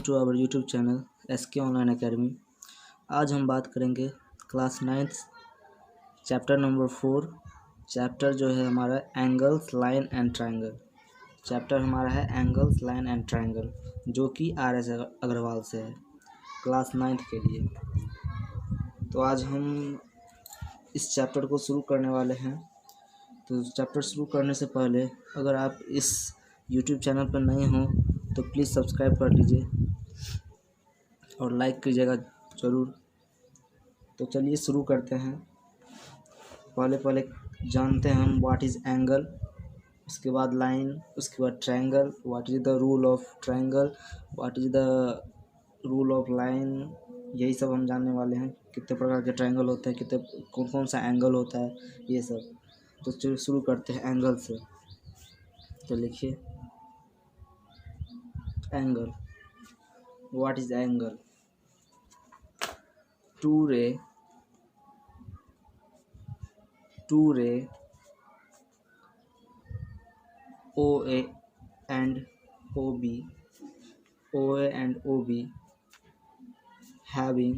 To our YouTube channel SK online academy. आज हम बात करेंगे class 9th chapter number 4। Chapter जो है हमारा angles, line and triangle. Chapter हमारा है एंगल्स, लाइन एंड ट्रायंगल, जो कि RS अग्रवाल से है क्लास 9th के लिए। तो आज हम इस चैप्टर को शुरू करने वाले हैं। तो चैप्टर शुरू करने से पहले अगर आप इस यूट्यूब चैनल पर नए हों तो प्लीज़ सब्सक्राइब कर लीजिए और लाइक कीजिएगा ज़रूर। तो चलिए शुरू करते हैं। पहले जानते हैं हम व्हाट इज़ एंगल, उसके बाद लाइन, उसके बाद triangle, what is the rule of triangle, what is the rule of line. यही सब हम जानने वाले हैं। कितने प्रकार के ट्रायंगल होते हैं, कितने कौन सा एंगल होता है, ये सब। तो चलिए शुरू करते हैं एंगल से। तो लिखिए angle. What is angle? Two ray OA and OB having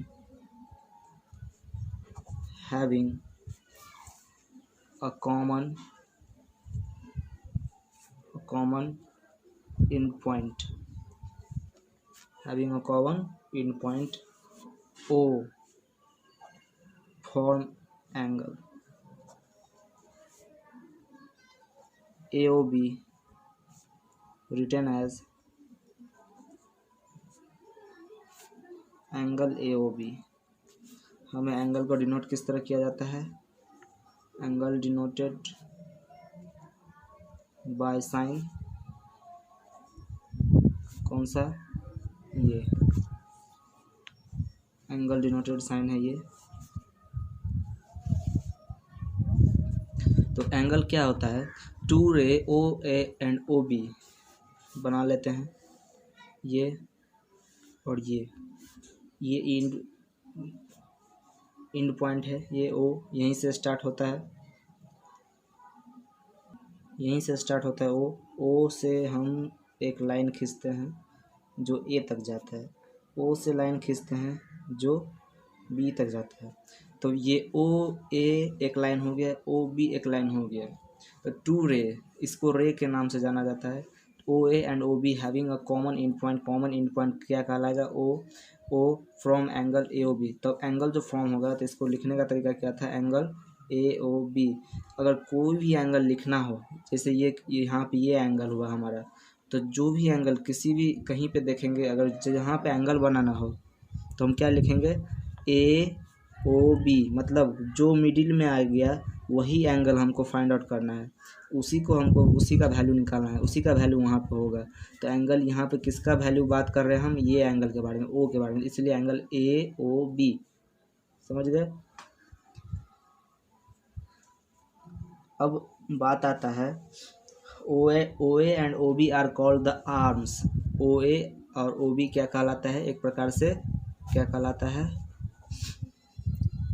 a common endpoint, O, form angle. AOB written as angle AOB। हमें एंगल को डिनोट किस तरह किया जाता है? एंगल डिनोटेड बाय साइन, कौन सा? ये एंगल डिनोटेड साइन है ये। तो एंगल क्या होता है? टू रे OA एंड OB बना लेते हैं, ये और ये इंड पॉइंट है, ये O यहीं से स्टार्ट होता है, O से हम एक लाइन खींचते हैं जो A तक जाता है, O से लाइन खींचते हैं जो B तक जाता है। तो ये OA एक लाइन हो गया, OB एक लाइन हो गया। तो टू रे, इसको रे के नाम से जाना जाता है। OA and OB having a common in point क्या कहलाएगा? O from angle AOB। तो एंगल जो फॉर्म होगा तो इसको लिखने का तरीका क्या था? Angle AOB। अगर कोई भी एंगल लिखना हो, जैसे ये यहाँ पे ये एंगल हुआ हमारा, तो जो भी एंगल किसी भी कहीं पे देखेंगे, अगर जहाँ पे एंगल बनाना हो तो हम क्या लिखेंगे? AOB, मतलब जो मिडिल में आ गया वही एंगल हमको फाइंड आउट करना है, उसी का वैल्यू निकालना है, उसी का वैल्यू वहाँ पे होगा। तो एंगल यहाँ पे किसका वैल्यू बात कर रहे हैं हम? ये एंगल के बारे में, O के बारे में, इसलिए एंगल AOB। समझ गए? अब बात आता है OA and OB are called the arms. OA और OB क्या कहलाता है? एक प्रकार से क्या कहलाता है?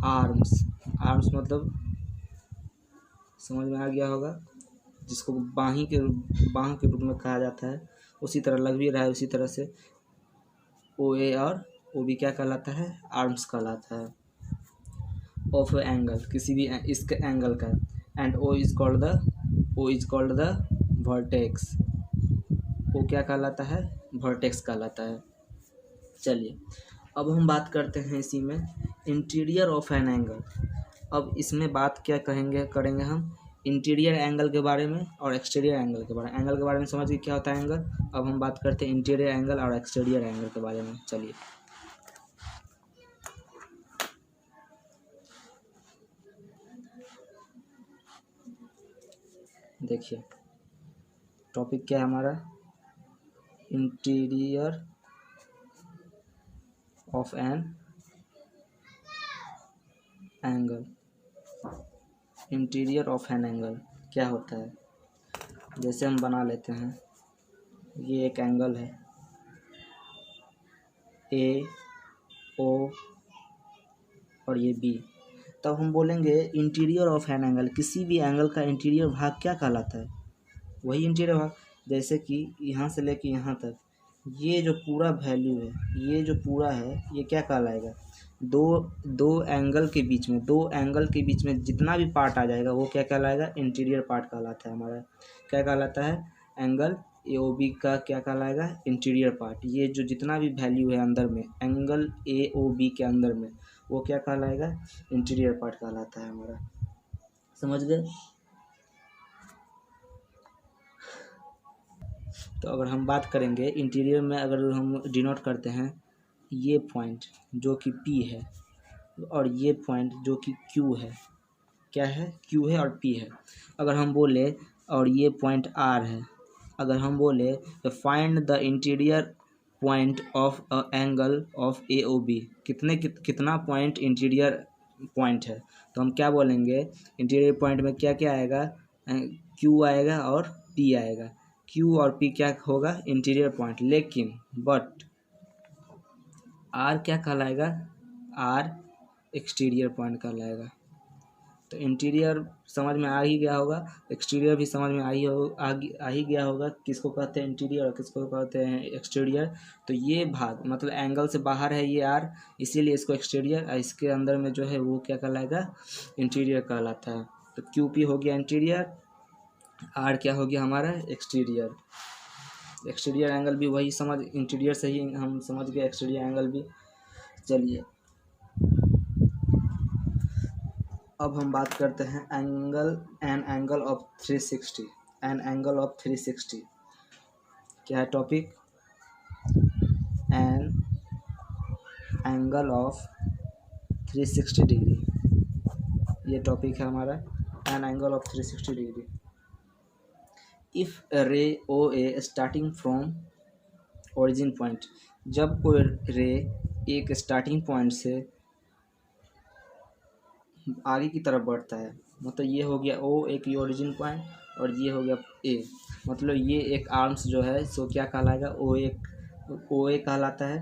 आर्म्स मतलब समझ में आ गया होगा, जिसको बाह के रूप में कहा जाता है। उसी तरह लग भी रहा है, उसी तरह से OA और OB क्या कहलाता है? आर्म्स कहलाता है ऑफ एंगल, किसी भी इसके एंगल का। And O is called the vertex. O क्या कहलाता है? वर्टेक्स कहलाता है। चलिए अब हम बात करते हैं इसी में इंटीरियर ऑफ एन एंगल। अब इसमें बात क्या करेंगे हम? इंटीरियर एंगल के बारे में और एक्सटीरियर एंगल के बारे में। एंगल के बारे में समझ गए क्या होता है एंगल। अब हम बात करते हैं इंटीरियर एंगल और एक्सटीरियर एंगल के बारे में। चलिए देखिए टॉपिक क्या है हमारा? Interior of an angle. Interior of an angle क्या होता है? जैसे हम बना लेते हैं, ये एक एंगल है AO और ये B। तब हम बोलेंगे इंटीरियर ऑफ एन एंगल। किसी भी एंगल का इंटीरियर भाग क्या कहलाता है? वही इंटीरियर भाग। जैसे कि यहाँ से लेके यहाँ तक ये जो पूरा वैल्यू है, ये जो पूरा है, ये क्या कहलाएगा, दो दो एंगल के बीच में, दो एंगल के बीच में जितना भी पार्ट आ जाएगा वो क्या कहलाएगा, इंटीरियर पार्ट कहलाता है हमारा। क्या कहलाता है, एंगल ए ओ बी का क्या कहलाएगा, इंटीरियर पार्ट। ये जो जितना भी वैल्यू है अंदर में, एंगल ए ओ बी के अंदर में, वो क्या कहलाएगा, इंटीरियर पार्ट कहलाता है हमारा। समझ गए। तो अगर हम बात करेंगे इंटीरियर में, अगर हम डिनोट करते हैं ये पॉइंट जो कि P है, और ये पॉइंट जो कि Q है, क्या है, Q है और P है। अगर हम बोले और ये पॉइंट R है, अगर हम बोले तो find the interior point of a angle of AOB, कितना पॉइंट इंटीरियर पॉइंट है, तो हम क्या बोलेंगे, इंटीरियर पॉइंट में क्या क्या आएगा, Q आएगा और P आएगा। Q और P क्या होगा, इंटीरियर पॉइंट। लेकिन बट R क्या कहलाएगा, R एक्सटीरियर पॉइंट कहलाएगा। तो इंटीरियर समझ में आ ही गया होगा, एक्सटीरियर भी समझ में आ ही गया होगा, किसको कहते हैं इंटीरियर और किसको कहते हैं एक्सटीरियर। तो ये भाग मतलब एंगल से बाहर है ये R, इसीलिए इसको एक्सटीरियर, इसके अंदर में जो है वो क्या कहलाएगा, इंटीरियर कहलाता है। तो QP हो गया इंटीरियर, R क्या हो गया हमारा, एक्सटीरियर। एक्सटीरियर एंगल भी वही समझ, इंटीरियर से ही हम समझ गए एक्सटीरियर एंगल भी। चलिए अब हम बात करते हैं an angle of 360। An angle of 360 क्या है topic, an angle of 360 degree, ये टॉपिक है हमारा, an angle of 360 degree. If रे ओ ए स्टार्टिंग फ्रॉम ओरिजिन पॉइंट, जब कोई रे एक स्टार्टिंग पॉइंट से आगे की तरफ बढ़ता है, मतलब ये हो गया ओ एक ओरिजिन पॉइंट और ये हो गया ए, मतलब ये एक आर्म्स जो है सो क्या कहलाएगा, ओ ए कहलाता है।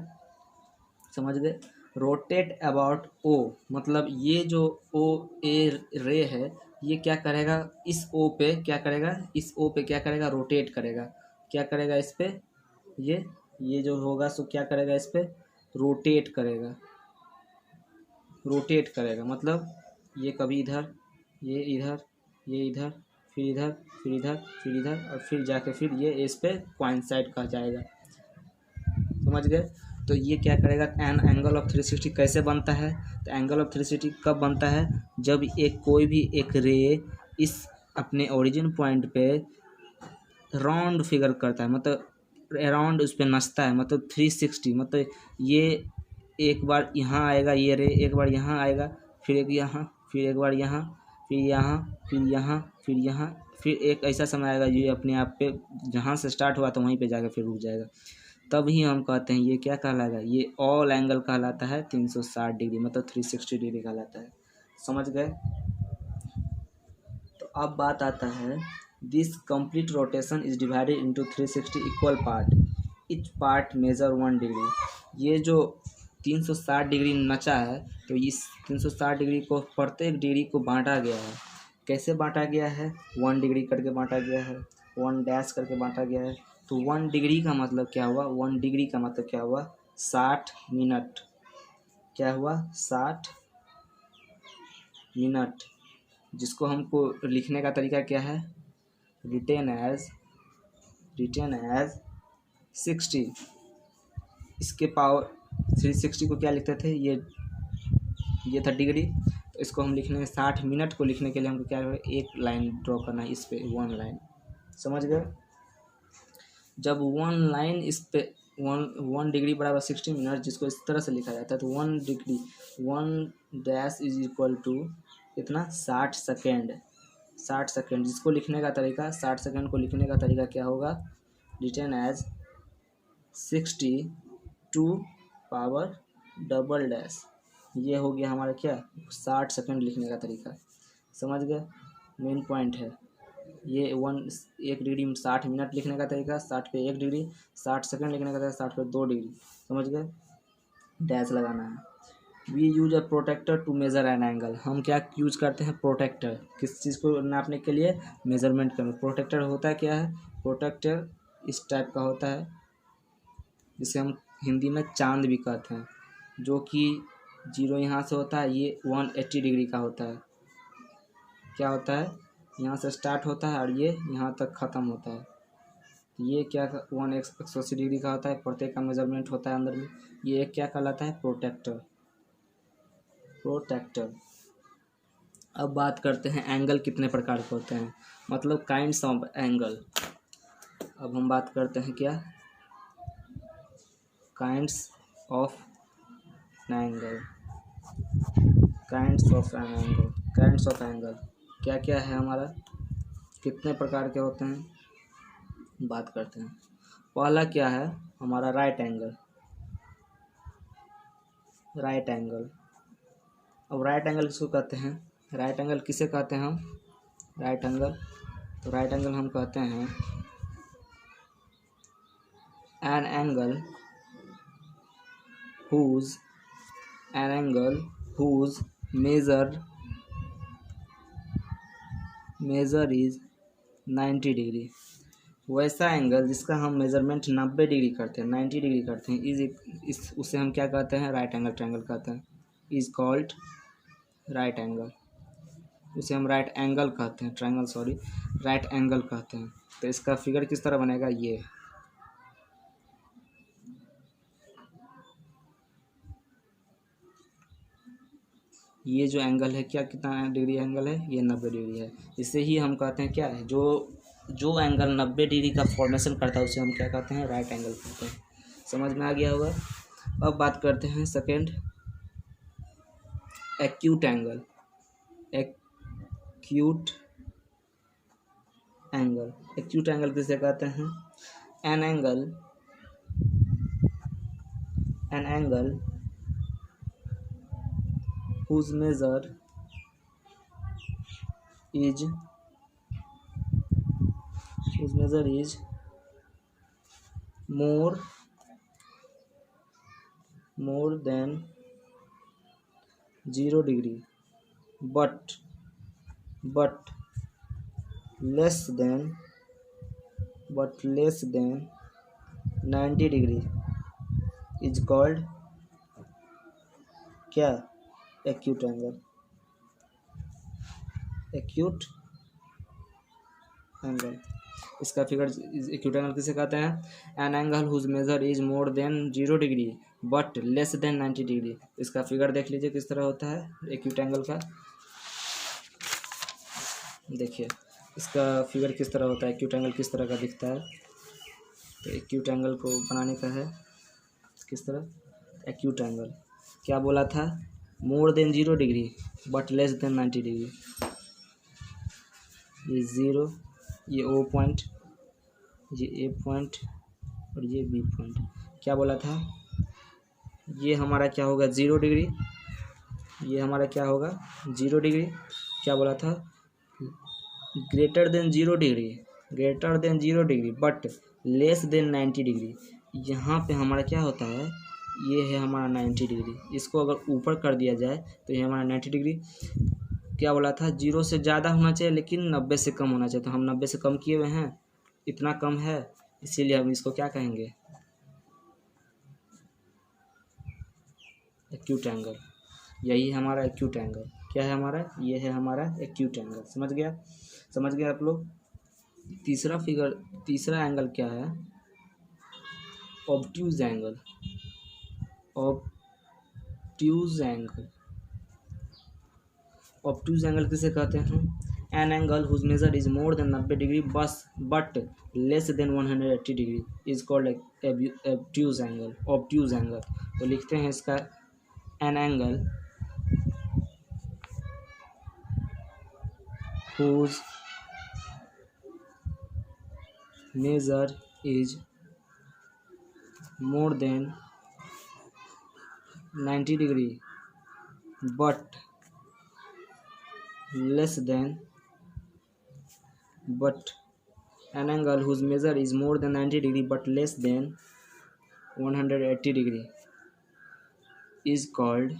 समझ गए। रोटेट अबाउट ओ, मतलब ये जो ओ ए रे है ये क्या करेगा, इस ओ पे क्या करेगा, इस ओ पे क्या करेगा, रोटेट करेगा। क्या करेगा इस पे, ये जो होगा सो क्या करेगा, इस पे रोटेट करेगा। रोटेट करेगा मतलब ये कभी इधर, ये इधर, ये इधर, फिर इधर, फिर इधर, फिर इधर, और फिर जाके फिर ये इस पे कोइंसाइड कर जाएगा। समझ गए। तो ये क्या करेगा, एन एंगल ऑफ 360 कैसे बनता है, तो एंगल ऑफ 360 कब बनता है, जब एक कोई भी एक रे इस अपने ओरिजिन पॉइंट पे राउंड फिगर करता है, मतलब अराउंड उस पर नचता है, मतलब 360, मतलब ये एक बार यहाँ आएगा ये रे, एक बार यहाँ आएगा, फिर एक यहाँ, फिर एक बार यहाँ, फिर यहाँ, फिर यहाँ, फिर यहाँ, फिर एक ऐसा समय आएगा ये अपने आप पे जहाँ से स्टार्ट हुआ तो वहीं पे जाकर फिर रुक जाएगा। तब ही हम कहते हैं ये क्या कहलाएगा, ये ऑल एंगल कहलाता है 360 डिग्री, मतलब 360 डिग्री कहलाता है। समझ गए। तो अब बात आता है, this complete rotation is divided into 360 equal part, each part measure 1 degree. ये जो 360 डिग्री नचा है, तो इस 360 डिग्री को प्रत्येक डिग्री को बांटा गया है। कैसे बांटा गया है, 1 डिग्री करके बांटा गया है, 1 डैश करके बांटा गया है। तो 1 डिग्री का मतलब क्या हुआ, 1 डिग्री का मतलब क्या हुआ, 60 मिनट। क्या हुआ, 60 मिनट, जिसको हमको लिखने का तरीका क्या है, रिटेन एज 60, इसके पावर 360 को क्या लिखते थे, ये था डिग्री, तो इसको हम लिखने 60 मिनट को लिखने के लिए हमको क्या है, एक लाइन ड्रॉ करना है इस पे, 1 लाइन। समझ गए। जब 1 लाइन इस पे 1 डिग्री बराबर 60 मिनट, जिसको इस तरह से लिखा जाता है, तो 1 degree 1 dash is equal to कितना, 60 सेकेंड। 60 सेकेंड, जिसको लिखने का तरीका, 60 सेकेंड को लिखने का तरीका क्या होगा, written as 60 to power double dash. ये हो गया हमारा क्या, 60 सेकेंड लिखने का तरीका। समझ गए, मेन पॉइंट है ये। 1 डिग्री में 60 मिनट लिखने का तरीका, 60 पे 1 डिग्री, 60 सेकेंड लिखने का तरीका, 60 पे 2 डिग्री। समझ गए, डैश लगाना है। We use a protractor to measure an angle, हम क्या यूज करते हैं, प्रोटेक्टर, किस चीज़ को नापने के लिए, मेजरमेंट करने। प्रोटेक्टर होता है क्या है, प्रोटेक्टर इस टाइप का होता है, जिसे हम हिंदी में चांद भी कहते हैं, जो कि 0 यहाँ से होता है, ये 180 डिग्री का होता है। क्या होता है, यहाँ से स्टार्ट होता है और ये यहाँ तक ख़त्म होता है। ये क्या 180 डिग्री का होता है, प्रत्येक का मेजरमेंट होता है अंदर में। ये एक क्या कहलाता है, प्रोटेक्टर। अब बात करते हैं एंगल कितने प्रकार के होते हैं, मतलब काइंड्स ऑफ एंगल। अब हम बात करते हैं क्या, kinds of angle. Kinds of angle क्या क्या है हमारा, कितने प्रकार के होते हैं, बात करते हैं। पहला क्या है हमारा, राइट एंगल। अब राइट एंगल किसको कहते हैं, राइट एंगल किसे कहते हैं हम, राइट एंगल हम कहते हैं an angle whose measure is 90 degree. वैसा एंगल जिसका हम मेजरमेंट 90 डिग्री करते हैं, 90 डिग्री करते हैं, उसे हम क्या कहते हैं, राइट एंगल ट्रायंगल कहते हैं। Is called right angle. उसे हम राइट एंगल कहते हैं, राइट एंगल कहते हैं। तो इसका फिगर किस तरह बनेगा, ये जो एंगल है क्या, कितना डिग्री एंगल है, ये 90 डिग्री है। इसे ही हम कहते हैं क्या है, जो एंगल 90 डिग्री का फॉर्मेशन करता है उसे हम क्या कहते हैं, राइट एंगल कहते हैं। समझ में आ गया होगा। अब बात करते हैं second, acute angle. Acute angle किसे कहते हैं, an angle whose measure is more than 0 degree but less than 90 degree is called क्या, एक्यूट एंगल। इसका फिगर, एक्यूट एंगल किसे कहते हैं, an angle whose measure is more than 0 degree but less than 90 degree. इसका figure देख लीजिए किस तरह होता है एक्यूट एंगल का। देखिए इसका फिगर किस तरह होता है, एक्यूट एंगल किस तरह का दिखता है। तो एक्यूट एंगल को बनाने का है किस तरह, एक्यूट एंगल क्या बोला था, मोर than 0 degree but less than 90 degree. ये 0, ये O पॉइंट, ये A पॉइंट और ये B पॉइंट। क्या बोला था, ये हमारा क्या होगा 0 डिग्री, ये हमारा क्या होगा 0 डिग्री। क्या बोला था, greater than 0 degree but less than 90 degree. यहाँ पे हमारा क्या होता है, ये है हमारा 90 डिग्री। इसको अगर ऊपर कर दिया जाए तो ये हमारा 90 डिग्री। क्या बोला था, 0 से ज़्यादा होना चाहिए लेकिन 90 से कम होना चाहिए। तो हम 90 से कम किए हुए हैं, इतना कम है, इसीलिए हम इसको क्या कहेंगे, एक्यूट एंगल। यही है हमारा एक्यूट एंगल। क्या है हमारा, ये है हमारा एक्यूट एंगल। समझ गया आप लोग। तीसरा एंगल क्या है, ऑब्ट्यूज एंगल। ऑब्ट्यूज एंगल किसे कहते हैं, an angle whose measure is more than 90 degree but less than 180 degree is called obtuse angle. तो लिखते हैं इसका, an angle whose measure is more than 90 degree but an angle whose measure is more than 90 degree but less than 180 degree is called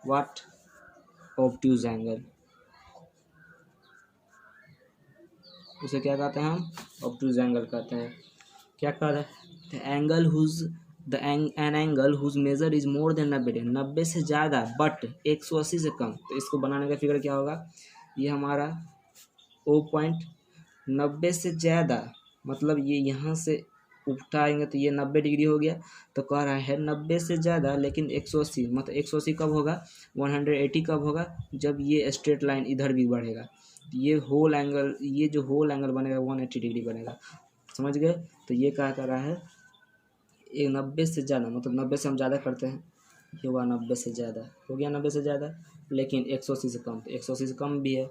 what, obtuse angle। उसे क्या कहते हैं हम, obtuse angle कहते हैं। क्या कह रहे हैं, the angle whose an angle whose measure is more than 90 degree, 90 से ज़्यादा बट 180 से कम। तो इसको बनाने का फिगर क्या होगा, ये हमारा ओ पॉइंट 90 से ज़्यादा, मतलब ये यहाँ से उठाएंगे तो ये 90 डिग्री हो गया। तो कह रहा है 90 से ज़्यादा लेकिन 180, मतलब 180 कब होगा, 180 कब होगा, जब ये स्ट्रेट लाइन इधर भी बढ़ेगा। ये होल एंगल, ये जो होल एंगल बनेगा 180 डिग्री बनेगा, समझ गए। तो ये क्या कर रहा है, ये 90 से ज़्यादा, मतलब 90 से हम ज़्यादा करते हैं, ये हुआ 90 से ज़्यादा, हो गया 90 से ज़्यादा, लेकिन 180 से कम, तो 180 से कम भी है,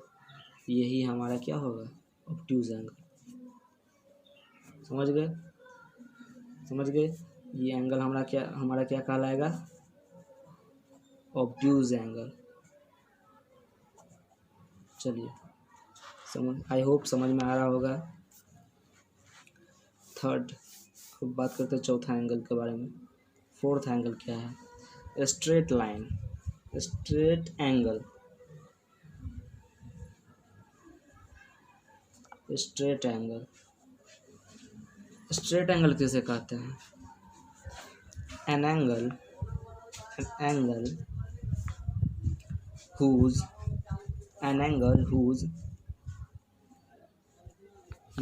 यही हमारा क्या होगा, ऑब्ट्यूज एंगल। समझ गए, समझ गए। ये एंगल हमारा क्या कहलाएगा, ऑब्ट्यूज एंगल। चलिए आई होप समझ में आ रहा होगा। थर्ड, अब बात करते हैं चौथा एंगल के बारे में। फोर्थ एंगल क्या है, straight line, straight angle, straight angle. Straight angle किसे कहते हैं, an angle whose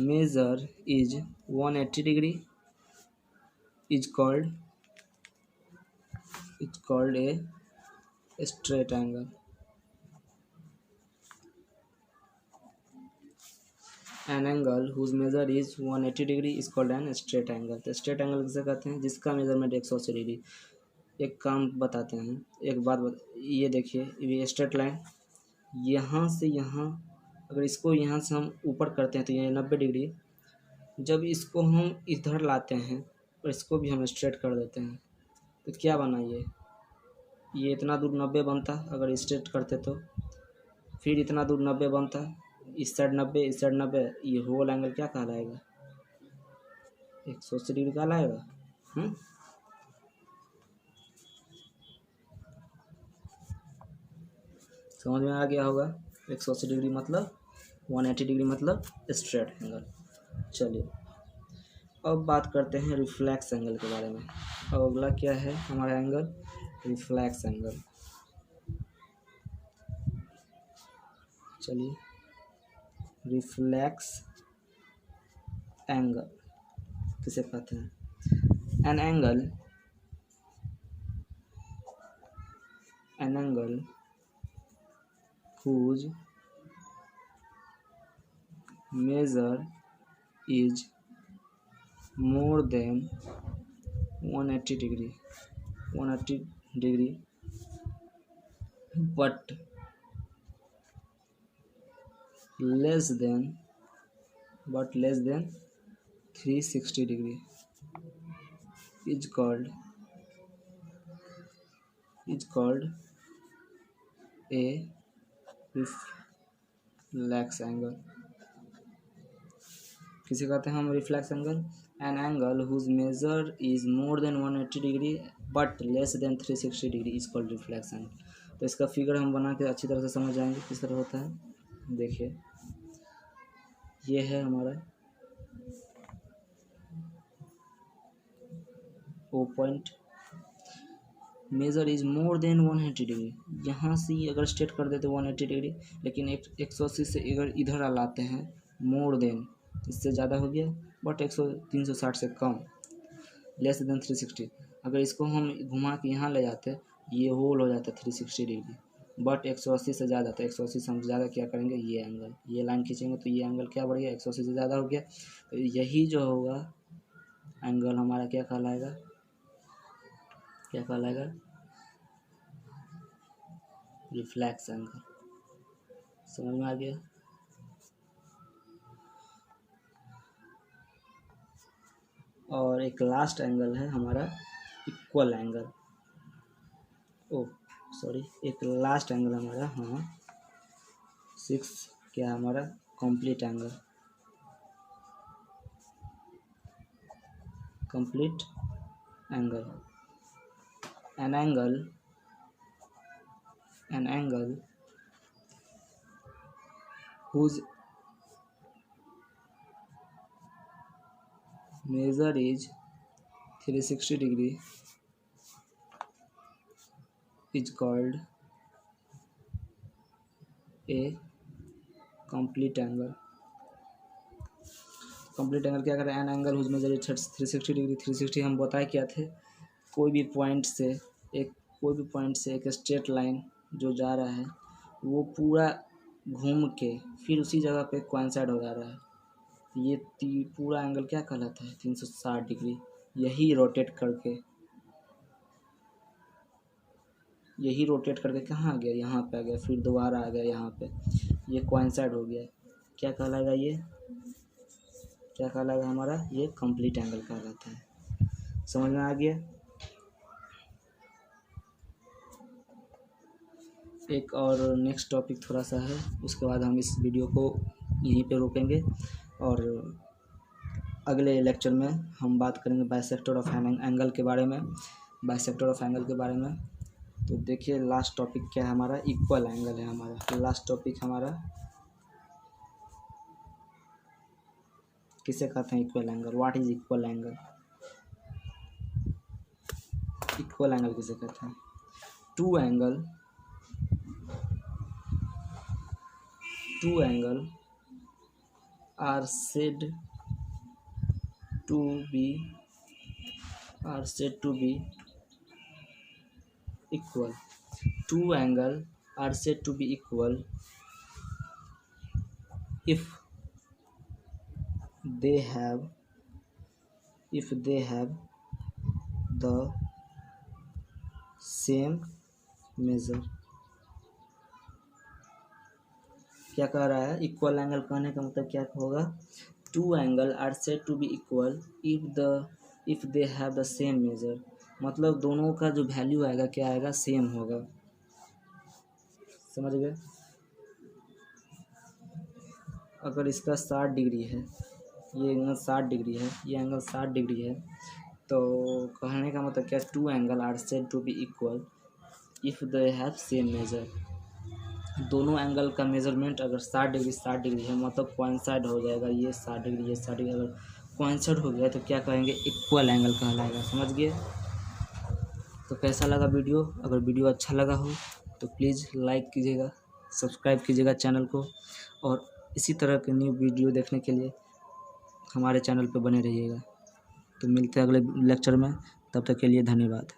measure is 180 degree is called a straight angle. An angle whose measure is 180 degree is called an straight angle. तो straight angle किसे कहते हैं, जिसका measurement 180 degree. एक काम बताते हैं, एक बात ये देखिए, ये स्ट्रेट लाइन यहाँ से यहाँ, अगर इसको यहाँ से हम ऊपर करते हैं तो ये 90 डिग्री, जब इसको हम इधर लाते हैं और इसको भी हम स्ट्रेट कर देते हैं तो क्या बना, ये इतना दूर 90 बनता अगर स्ट्रेट करते तो, फिर इतना दूर 90 बनता, इस साइड 90, इस साइड 90, ये होल एंगल क्या कहलाएगा, 180 डिग्री कहलाएगा। समझ में आ गया होगा, 180 डिग्री मतलब 180 डिग्री मतलब स्ट्रेट एंगल। चलिए अब बात करते हैं रिफ्लेक्स एंगल के बारे में। अब अगला क्या है हमारा एंगल, रिफ्लेक्स एंगल। चलिए रिफ्लेक्स एंगल किसे कहते हैं, an angle whose measure is more than 180 degree but less than 360 degree is called a reflex angle. किसे कहते हैं हम reflex angle, an angle whose measure is more than 180 degree but less than 360 degree is called reflex angle. तो इसका figure हम बना के अच्छी तरह से समझ जाएंगे किस तरह होता है। देखिए ये है हमारा O point, measure is more than 180 degree, यहाँ से अगर स्ट्रेट कर देते 180 डिग्री, लेकिन 180 से अगर इधर लाते हैं मोर देन, इससे ज़्यादा हो गया, बट 360 से कम, लेस देन 360। अगर इसको हम घुमा के यहाँ ले जाते ये होल हो जाता 360 डिग्री, बट 180 से ज़्यादा, तो 180 से हम ज़्यादा क्या करेंगे, ये एंगल, ये लाइन खींचेंगे तो ये एंगल क्या बढ़ गया, 180 से ज़्यादा हो गया। तो यही जो होगा एंगल हमारा क्या कहलाएगा, रिफ्लेक्स एंगल। समझ में आ गया। और एक लास्ट एंगल है हमारा इक्वल एंगल, एक लास्ट एंगल हमारा, हाँ 6 क्या हमारा complete angle, an angle whose measure is 360 degree is called a complete angle. Complete angle क्या कर रहा है? An angle whose measure 360 degree. 360 हम बताए क्या थे? कोई भी पॉइंट से एक स्ट्रेट लाइन जो जा रहा है वो पूरा घूम के फिर उसी जगह पे कोइंसाइड हो जा रहा है। ये पूरा एंगल क्या कहलाता है? 360 डिग्री। यही रोटेट करके कहाँ आ गया? यहाँ पे आ गया, फिर दोबारा आ गया यहाँ पे, ये कोइंसाइड हो गया। क्या कहलाएगा ये? क्या कहलाएगा हमारा? ये कंप्लीट एंगल कहलाता है। समझ में आ गया? एक और नेक्स्ट टॉपिक थोड़ा सा है, उसके बाद हम इस वीडियो को यहीं पे रोकेंगे और अगले लेक्चर में हम बात करेंगे बाइसेक्टर ऑफ एंगल के बारे में। तो देखिए लास्ट टॉपिक क्या है हमारा? इक्वल एंगल है हमारा। लास्ट टॉपिक हमारा किसे कहते हैं? Equal angle. What is equal angle? Equal angle किसे कहते हैं? Two angle are said to be equal. Two angles are said to be equal if they have the same measure. क्या कह रहा है? इक्वल एंगल कहने का मतलब क्या होगा? Two angle are said to be equal if they have the same measure. मतलब दोनों का जो वैल्यू आएगा क्या आएगा? सेम होगा। समझ गए? अगर इसका 60 डिग्री है, ये एंगल 60 डिग्री है, ये एंगल 60 डिग्री है, तो कहने का मतलब क्या? Two angle are said to be equal if they have same measure. दोनों एंगल का मेजरमेंट अगर 60 डिग्री है मतलब कोइंसाइड हो जाएगा। ये 60 डिग्री, ये 60 डिग्री अगर कोइंसाइड हो गया तो क्या कहेंगे? इक्वल एंगल कहलाएगा। समझ गए? तो कैसा लगा वीडियो? अगर वीडियो अच्छा लगा हो तो प्लीज़ लाइक कीजिएगा, सब्सक्राइब कीजिएगा चैनल को, और इसी तरह के न्यू वीडियो देखने के लिए हमारे चैनल पर बने रहिएगा। तो मिलते हैं अगले लेक्चर में, तब तक के लिए धन्यवाद।